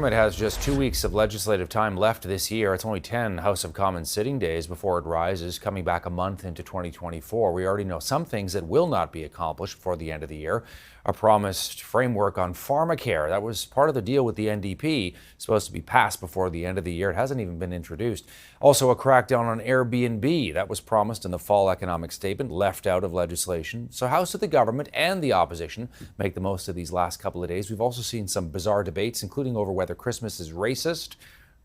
government has just 2 weeks of legislative time left this year. It's only 10 House of Commons sitting days before it rises, coming back a month into 2024. We already know some things that will not be accomplished before the end of the year. A promised framework on pharmacare, that was part of the deal with the NDP, supposed to be passed before the end of the year. It hasn't even been introduced. Also, a crackdown on Airbnb, that was promised in the fall economic statement, left out of legislation. So how should the government and the opposition make the most of these last couple of days? We've also seen some bizarre debates, including over whether Christmas is racist.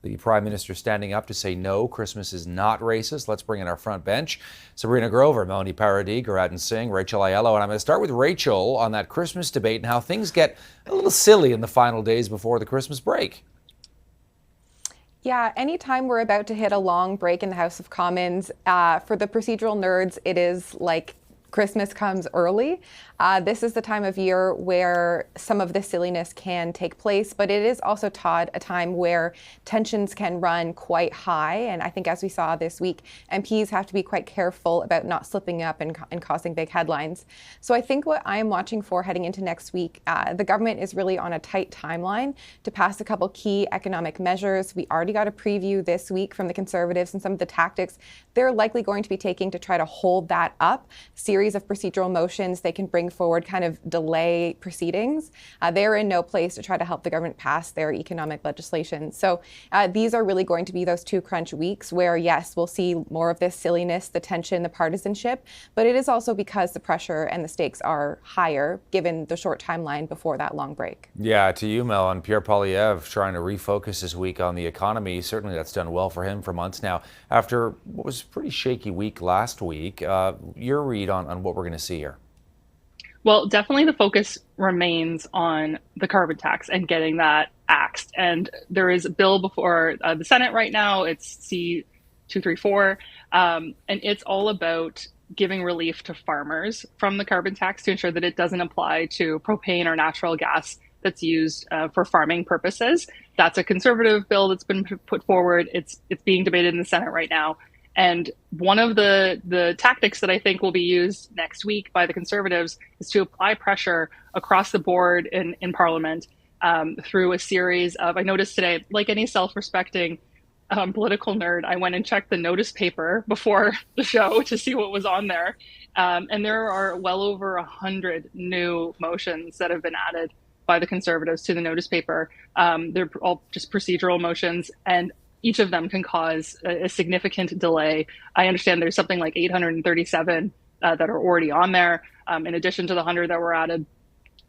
The Prime Minister standing up to say no, Christmas is not racist. Let's bring in our front bench. Sabrina Grover, Melanie Paradis, Guradan Singh, Rachel Aiello. And I'm going to start with Rachel on that Christmas debate and how things get a little silly in the final days before the Christmas break. Yeah, anytime we're about to hit a long break in the House of Commons, for the procedural nerds, it is like Christmas comes early. This is the time of year where some of the silliness can take place, but it is also, Todd, a time where tensions can run quite high. And I think as we saw this week, MPs have to be quite careful about not slipping up and causing big headlines. So I think what I'm watching for heading into next week, the government is really on a tight timeline to pass a couple key economic measures. We already got a preview this week from the Conservatives and some of the tactics they're likely going to be taking to try to hold that up. Series of procedural motions they can bring forward, kind of delay proceedings. They're in no place to try to help the government pass their economic legislation. So these are really going to be those two crunch weeks where, yes, we'll see more of this silliness, the tension, the partisanship, but it is also because the pressure and the stakes are higher given the short timeline before that long break. Yeah, to you, Mel, and Pierre Poilievre trying to refocus this week on the economy. Certainly that's done well for him for months now. After what was a pretty shaky week last week, your read on what we're going to see here? Well, definitely the focus remains on the carbon tax and getting that axed. And there is a bill before the Senate right now. It's C-234. And it's all about giving relief to farmers from the carbon tax to ensure that it doesn't apply to propane or natural gas that's used for farming purposes. That's a Conservative bill that's been put forward. It's being debated in the Senate right now. And one of the tactics that I think will be used next week by the Conservatives is to apply pressure across the board in Parliament through a series of, I noticed today, like any self-respecting political nerd, I went and checked the notice paper before the show to see what was on there. And there are well over 100 new motions that have been added by the Conservatives to the notice paper. They're all just procedural motions, and each of them can cause a significant delay. I understand there's something like 837 that are already on there, in addition to the 100 that were added.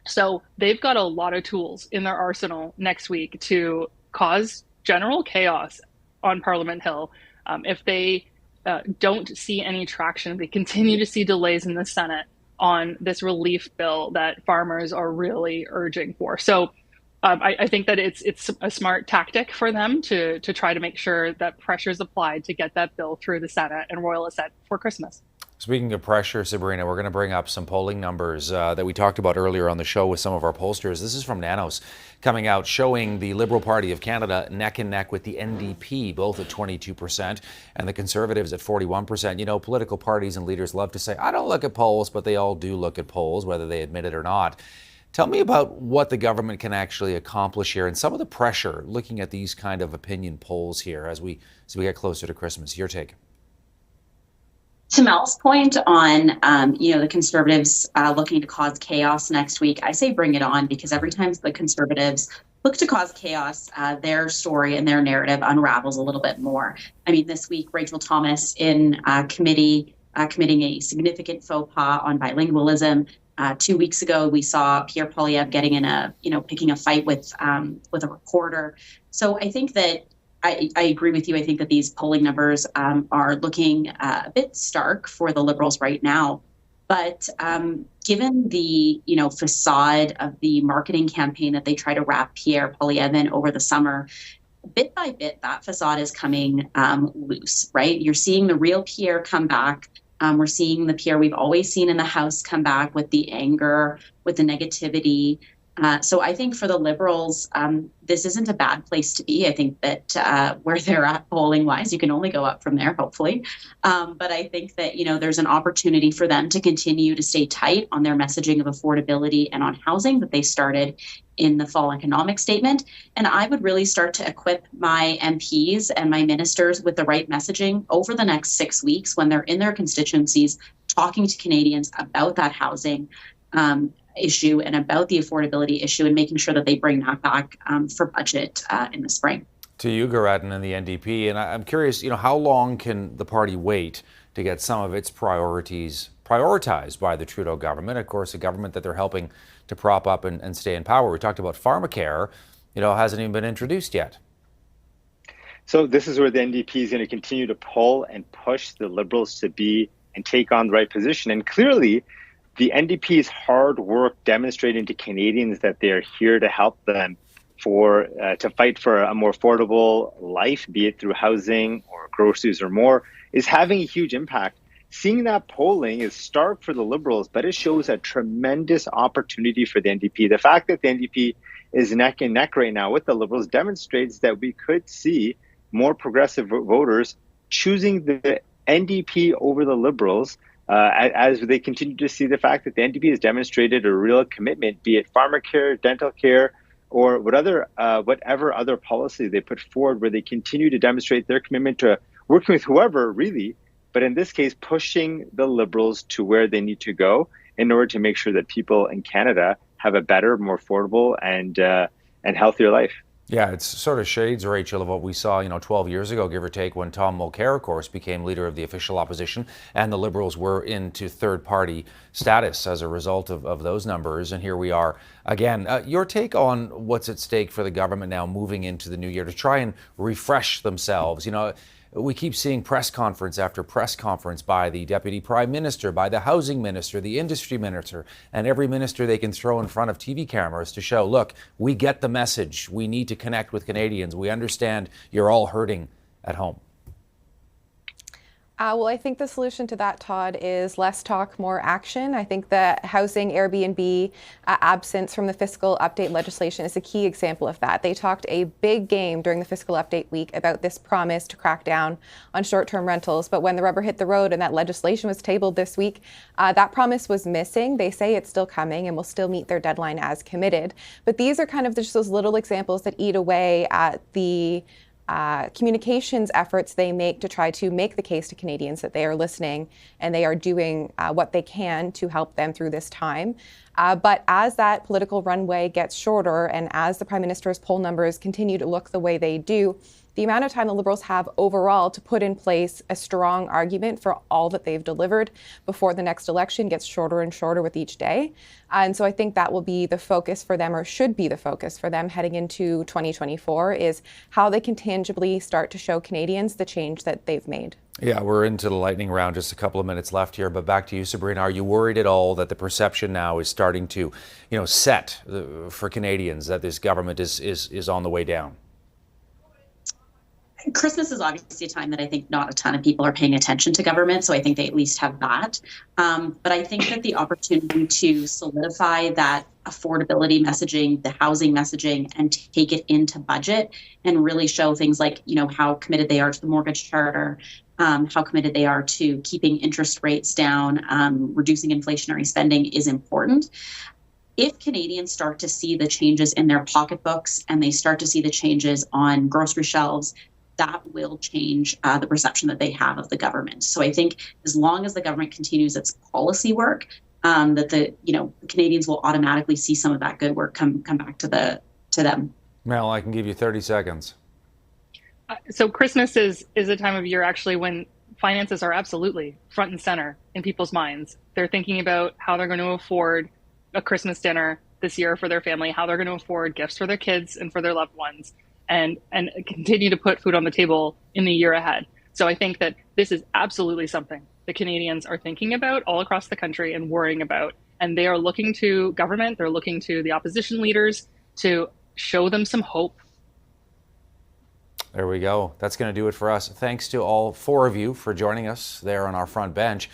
So they've got a lot of tools in their arsenal next week to cause general chaos on Parliament Hill. If they don't see any traction, they continue to see delays in the Senate on this relief bill that farmers are really urging for. So I think that it's a smart tactic for them to try to make sure that pressure is applied to get that bill through the Senate and Royal Assent for Christmas. Speaking of pressure, Sabrina, we're going to bring up some polling numbers that we talked about earlier on the show with some of our pollsters. This is from Nanos coming out showing the Liberal Party of Canada neck and neck with the NDP, both at 22%, and the Conservatives at 41%. You know, political parties and leaders love to say, I don't look at polls, but they all do look at polls, whether they admit it or not. Tell me about what the government can actually accomplish here and some of the pressure looking at these kind of opinion polls here as we get closer to Christmas. Your take. To Mel's point on, the Conservatives looking to cause chaos next week, I say bring it on, because every time the Conservatives look to cause chaos, their story and their narrative unravels a little bit more. I mean, this week, Rachel Thomas in committee committing a significant faux pas on bilingualism. 2 weeks ago, we saw Pierre Poilievre picking a fight with a reporter. So I think that I agree with you. I think that these polling numbers are looking a bit stark for the Liberals right now. But given the facade of the marketing campaign that they try to wrap Pierre Poilievre in over the summer, bit by bit, that facade is coming loose, right? You're seeing the real Pierre come back. We're seeing the Pierre we've always seen in the House come back with the anger, with the negativity. So I think for the Liberals, this isn't a bad place to be. I think that where they're at polling wise, you can only go up from there, hopefully. But I think that, there's an opportunity for them to continue to stay tight on their messaging of affordability and on housing that they started in the fall economic statement. And I would really start to equip my MPs and my ministers with the right messaging over the next 6 weeks when they're in their constituencies talking to Canadians about that housing issue and about the affordability issue, and making sure that they bring that back for budget in the spring. To you, Garetan, and the NDP, and I'm curious, how long can the party wait to get some of its priorities prioritized by the Trudeau government? Of course, a government that they're helping to prop up and stay in power. We talked about pharmacare, hasn't even been introduced yet. So this is where the NDP is going to continue to pull and push the Liberals to be and take on the right position. And clearly, the NDP's hard work demonstrating to Canadians that they are here to help them to fight for a more affordable life, be it through housing or groceries or more, is having a huge impact. Seeing that polling is stark for the Liberals, but it shows a tremendous opportunity for the NDP. The fact that the NDP is neck and neck right now with the Liberals demonstrates that we could see more progressive voters choosing the NDP over the Liberals as they continue to see the fact that the NDP has demonstrated a real commitment, be it pharmacare, dental care, or whatever other policy they put forward, where they continue to demonstrate their commitment to working with whoever, really, but in this case, pushing the Liberals to where they need to go in order to make sure that people in Canada have a better, more affordable, and healthier life. Yeah, it's sort of shades, Rachel, of what we saw, 12 years ago, give or take, when Tom Mulcair, of course, became leader of the official opposition, and the Liberals were into third-party status as a result of those numbers. And here we are again. Your take on what's at stake for the government now moving into the new year to try and refresh themselves? We keep seeing press conference after press conference by the Deputy Prime Minister, by the Housing Minister, the Industry Minister, and every minister they can throw in front of TV cameras to show, look, we get the message. We need to connect with Canadians. We understand you're all hurting at home. Well, I think the solution to that, Todd, is less talk, more action. I think the housing Airbnb absence from the fiscal update legislation is a key example of that. They talked a big game during the fiscal update week about this promise to crack down on short-term rentals. But when the rubber hit the road and that legislation was tabled this week, that promise was missing. They say it's still coming and will still meet their deadline as committed. But these are kind of just those little examples that eat away at the communications efforts they make to try to make the case to Canadians that they are listening and they are doing what they can to help them through this time. But as that political runway gets shorter and as the Prime Minister's poll numbers continue to look the way they do, the amount of time the Liberals have overall to put in place a strong argument for all that they've delivered before the next election gets shorter and shorter with each day. And so I think that will be the focus for them, or should be the focus for them heading into 2024, is how they can tangibly start to show Canadians the change that they've made. Yeah, we're into the lightning round, just a couple of minutes left here, but back to you, Sabrina. Are you worried at all that the perception now is starting to, set for Canadians that this government is on the way down? Christmas is obviously a time that I think not a ton of people are paying attention to government, so I think they at least have that. But I think that the opportunity to solidify that affordability messaging, the housing messaging, and take it into budget and really show things like, how committed they are to the mortgage charter, how committed they are to keeping interest rates down, reducing inflationary spending is important. If Canadians start to see the changes in their pocketbooks and they start to see the changes on grocery shelves, that will change the perception that they have of the government. So I think as long as the government continues its policy work, that the Canadians will automatically see some of that good work come back to them. Mel, I can give you 30 seconds. So Christmas is a time of year actually when finances are absolutely front and center in people's minds. They're thinking about how they're going to afford a Christmas dinner this year for their family, how they're going to afford gifts for their kids and for their loved ones, and continue to put food on the table in the year ahead. So I think that this is absolutely something the Canadians are thinking about all across the country and worrying about. And they are looking to government, they're looking to the opposition leaders to show them some hope. There we go. That's going to do it for us. Thanks to all four of you for joining us there on our front bench.